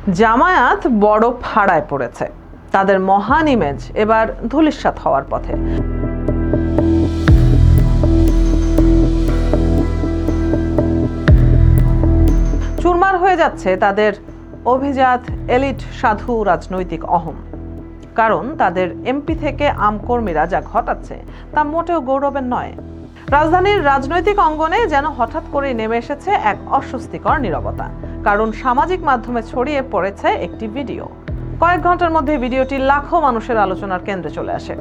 জামায়াত বড় ফাড়ায় পড়েছে। তাদের মহান ইমেজ এবার ধূলিসাৎ হওয়ার পথে। চুরমার হয়ে যাচ্ছে তাদের অভিজাত এলিট সাধু রাজনৈতিক অহং। কারণ তাদের এমপি থেকে আমকর্মীরা যা ঘটাচ্ছে তা মোটেও গৌরবের নয়। রাজধানীর রাজনৈতিক অঙ্গনে যেন হঠাৎ করে নেমে এসেছে এক অস্বস্তিকর নীরবতা। কারণ সামাজিক মাধ্যমে ছড়িয়ে পড়েছে একটি ভিডিও। কয়েক ঘন্টার মধ্যে ভিডিওটি লাখো মানুষের আলোচনার কেন্দ্রে চলে আসে।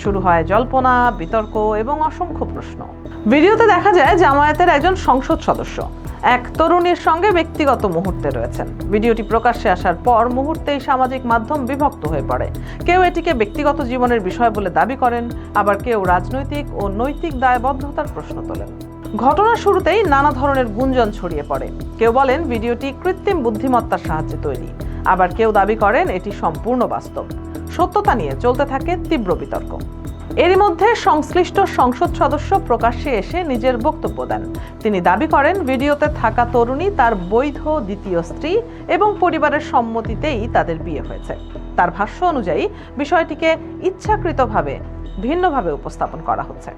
শুরু হয় জল্পনা, বিতর্ক এবং অসংখ্য প্রশ্ন। ভিডিওতে দেখা যায় জামায়াতের একজন সংসদ সদস্য এক তরুণীর সঙ্গে ব্যক্তিগত মুহূর্তে রয়েছেন। ভিডিওটি প্রকাশ্যে আসার পর মুহূর্তেই সামাজিক মাধ্যম বিভক্ত হয়ে পড়ে। কেউ এটিকে ব্যক্তিগত জীবনের বিষয় বলে দাবি করেন, আবার কেউ রাজনৈতিক ও নৈতিক দায়বদ্ধতার প্রশ্ন তোলেন। ঘটনার শুরুতেই নানা ধরনের গুঞ্জন ছড়িয়ে পড়ে। কেউ বলেন ভিডিওটি কৃত্রিম বুদ্ধিমত্তার সাহায্যে তৈরি, আবার কেউ দাবি করেন এটি সম্পূর্ণ বাস্তব। সত্যতা নিয়ে চলতে থাকে তীব্র বিতর্ক। এরই মধ্যে সংশ্লিষ্ট সংসদ সদস্য প্রকাশ্যে এসে নিজের বক্তব্য দেন। তিনি দাবি করেন ভিডিওতে থাকা তরুণী তার বৈধ দ্বিতীয় স্ত্রী এবং পরিবারের সম্মতিতেই তাদের বিয়ে হয়েছে। তার ভাষ্য অনুযায়ী বিষয়টিকে ইচ্ছাকৃতভাবে ভিন্নভাবে উপস্থাপন করা হচ্ছে।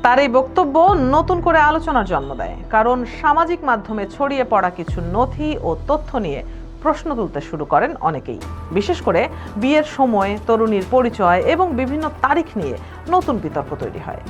তার এই বক্তব্য নতুন করে আলোচনার জন্ম দেয়, কারণ সামাজিক মাধ্যমে ছড়িয়ে পড়া কিছু নথি ও তথ্য নিয়ে প্রশ্ন তুলতে শুরু করেন অনেকেই। বিশেষ করে বিয়ের সময়, তরুণীর পরিচয় এবং বিভিন্ন তারিখ নিয়ে নতুন বিতর্ক তৈরি হয়।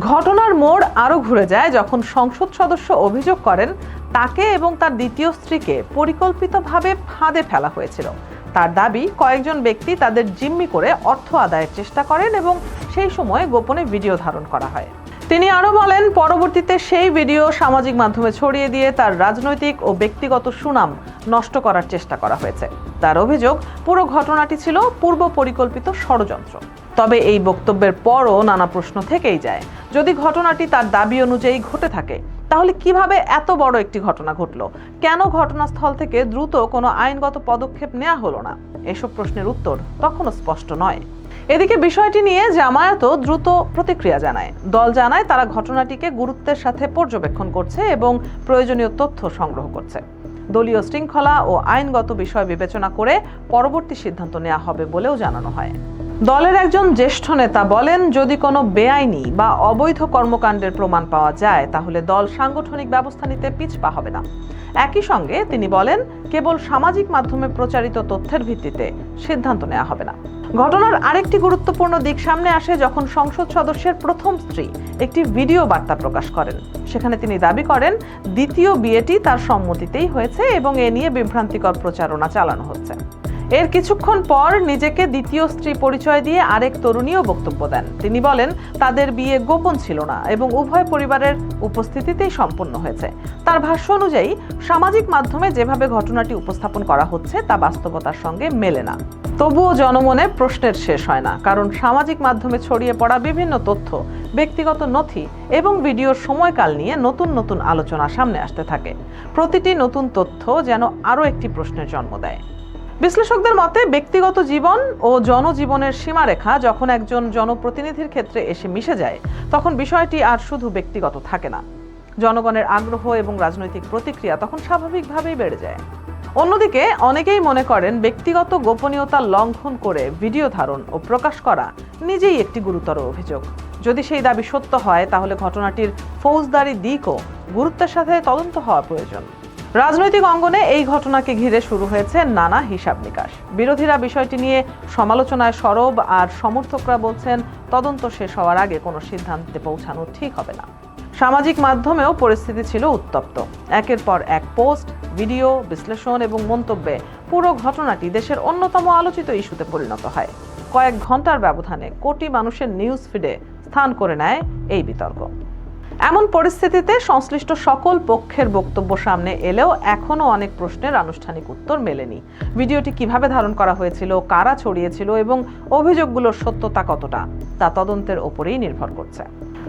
ঘটনার মোড় আরও ঘুরে যায় যখন সংসদ সদস্য অভিযোগ করেন তাকে এবং তার দ্বিতীয় স্ত্রীকে পরিকল্পিতভাবে ফাঁদে ফেলা হয়েছিল। তার দাবি কয়েকজন ব্যক্তি তাদের জিম্মি করে অর্থ আদায়ের চেষ্টা করেন এবং সেই সময় গোপনে ভিডিও ধারণ করা হয়। তিনি আরো বলেন পরবর্তীতে সেই ভিডিও সামাজিক মাধ্যমে ছড়িয়ে দিয়ে তার রাজনৈতিক ও ব্যক্তিগত সুনাম নষ্ট করার চেষ্টা করা হয়েছে। তার অভিযোগ পুরো ঘটনাটি ছিল পূর্ব পরিকল্পিত ষড়যন্ত্র। তবে এই বক্তব্যের পরও নানা প্রশ্ন থেকেই যায়। যদি ঘটনাটি তার দাবি অনুযায়ী ঘটে থাকে, তাহলে কিভাবে এত বড় একটি ঘটনা ঘটলো? কেন ঘটনাস্থল থেকে দ্রুত কোনো আইনগত পদক্ষেপ নেওয়া হলো না? এসব প্রশ্নের উত্তর তখনও স্পষ্ট নয়। এদিকে বিষয়টি নিয়ে জামায়াতও দ্রুত প্রতিক্রিয়া জানায়। দল জানায় তারা ঘটনাটিকে গুরুত্বের সাথে পর্যবেক্ষণ করছে এবং প্রয়োজনীয় তথ্য সংগ্রহ করছে। দলীয় শৃঙ্খলা ও আইনগত বিষয় বিবেচনা করে পরবর্তী সিদ্ধান্ত নেওয়া হবে বলেও জানানো হয়। দলের একজন জ্যেষ্ঠ নেতা বলেন, যদি কোনো বেআইনি বা অবৈধ কর্মকাণ্ডের প্রমাণ পাওয়া যায় তাহলে দল সাংগঠনিক ব্যবস্থা নিতে পিছপা হবে না। একই সঙ্গে তিনি বলেন, কেবল সামাজিক মাধ্যমে প্রচারিত তথ্যের ভিত্তিতে সিদ্ধান্ত নেওয়া হবে না। ঘটনার আরেকটি গুরুত্বপূর্ণ দিক সামনে আসে যখন সংসদ সদস্যের প্রথম স্ত্রী একটি ভিডিও বার্তা প্রকাশ করেন। সেখানে তিনি দাবি করেন দ্বিতীয় বিয়েটি তার সম্মতিতেই হয়েছে এবং এ নিয়ে বিভ্রান্তিকর প্রচারণা চালানো হচ্ছে। এর কিছুক্ষণ পর নিজেকে দ্বিতীয় স্ত্রী পরিচয় দিয়ে আরেক তরুণীও বক্তব্য দেন। তিনি বলেন তাদের বিয়ে গোপন ছিল না এবং উভয় পরিবারের উপস্থিতিতেই সম্পন্ন হয়েছে। তার ভাষ্য অনুযায়ী সামাজিক মাধ্যমে যেভাবে ঘটনাটি উপস্থাপন করা হচ্ছে তা বাস্তবতার সঙ্গে মেলে না। তবুও জনমনে প্রশ্নের শেষ হয় না, কারণ সামাজিক মাধ্যমে ছড়িয়ে পড়া বিভিন্ন তথ্য, ব্যক্তিগত নথি এবং ভিডিওর সময়কাল নিয়ে নতুন নতুন আলোচনা সামনে আসতে থাকে। প্রতিটি নতুন তথ্য যেন আরও একটি প্রশ্নের জন্ম দেয়। বিশ্লেষকদের মতে ব্যক্তিগত জীবন ও জনজীবনের সীমারেখা যখন একজন জনপ্রতিনিধির ক্ষেত্রে এসে মিশে যায়, তখন বিষয়টি আর শুধু ব্যক্তিগত থাকে না। জনগণের আগ্রহ এবং রাজনৈতিক প্রতিক্রিয়া তখন স্বাভাবিকভাবেই বেড়ে যায়। অন্যদিকে অনেকেই মনে করেন ব্যক্তিগত গোপনীয়তা লঙ্ঘন করে ভিডিও ধারণ ও প্রকাশ করা নিজেই একটি গুরুতর অভিযোগ। যদি সেই দাবি সত্য হয় তাহলে ঘটনাটির ফৌজদারি দিকও গুরুত্বের সাথে তদন্ত হওয়া প্রয়োজন। রাজনৈতিক অঙ্গনে এই ঘটনাকে ঘিরে শুরু হয়েছে নানা হিসাব নিকাশ। বিরোধীরা বিষয়টি নিয়ে সমালোচনায় সরব, আর সমর্থকরা বলছেন তদন্ত শেষ হওয়ার আগে কোনো সিদ্ধান্তে পৌঁছানো ঠিক হবে না। সামাজিক মাধ্যমেও পরিস্থিতি ছিল উত্তপ্ত। একের পর এক পোস্ট, ভিডিও, বিশ্লেষণ এবং মন্তব্যে পুরো ঘটনাটি দেশের অন্যতম আলোচিত ইস্যুতে পরিণত হয়। কয়েক ঘন্টার ব্যবধানে কোটি মানুষের নিউজ ফিডে স্থান করে নেয় এই বিতর্ক। এমন পরিস্থিতিতে সংশ্লিষ্ট সকল পক্ষের বক্তব্য সামনে এলেও এখনও অনেক প্রশ্নের আনুষ্ঠানিক উত্তর মেলেনি। ভিডিওটি কিভাবে ধারণ করা হয়েছিল, কারা ছড়িয়েছিল এবং অভিযোগগুলোর সত্যতা কতটা, তা তদন্তের ওপরেই নির্ভর করছে।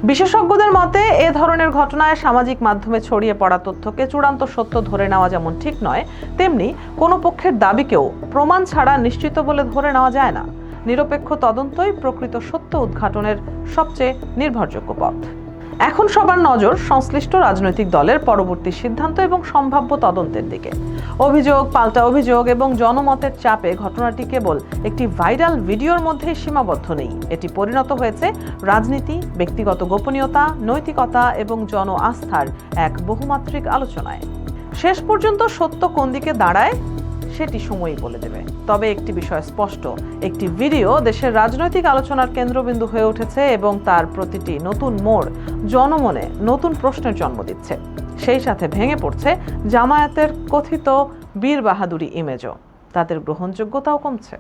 বিশেষজ্ঞদের মতে এ ধরনের ঘটনায় সামাজিক মাধ্যমে ছড়িয়ে পড়া তথ্যকে চূড়ান্ত সত্য ধরে নেওয়া যেমন ঠিক নয়, তেমনি কোনো পক্ষের দাবিকেও প্রমাণ ছাড়া নিশ্চিত বলে ধরে নেওয়া যায় না। নিরপেক্ষ তদন্তই প্রকৃত সত্য উদ্ঘাটনের সবচেয়ে নির্ভরযোগ্য পথ। এখন সবার নজর সংশ্লিষ্ট রাজনৈতিক দলের পরবর্তী সিদ্ধান্ত এবং সম্ভাব্য তদন্তের দিকে। অভিযোগ পাল্টা অভিযোগ এবং জনমতের চাপে ঘটনাটি কেবল একটি ভাইরাল ভিডিওর মধ্যেই সীমাবদ্ধ নেই, এটি পরিণত হয়েছে রাজনীতি, ব্যক্তিগত গোপনীয়তা, নৈতিকতা এবং জন আস্থার এক বহুমাত্রিক আলোচনায়। শেষ পর্যন্ত সত্য কোন দিকে দাঁড়ায় সেটি সময়ই বলে দেবে। তবে একটি বিষয় স্পষ্ট, একটি ভিডিও দেশের রাজনৈতিক আলোচনার কেন্দ্রবিন্দু হয়ে উঠেছে এবং তার প্রতিটি নতুন মোড় জনমনে নতুন প্রশ্নের জন্ম দিচ্ছে। সেই সাথে ভেঙে পড়ছে জামায়াতের কথিত বীর বাহাদুরি ইমেজও, তাদের গ্রহণযোগ্যতাও কমছে।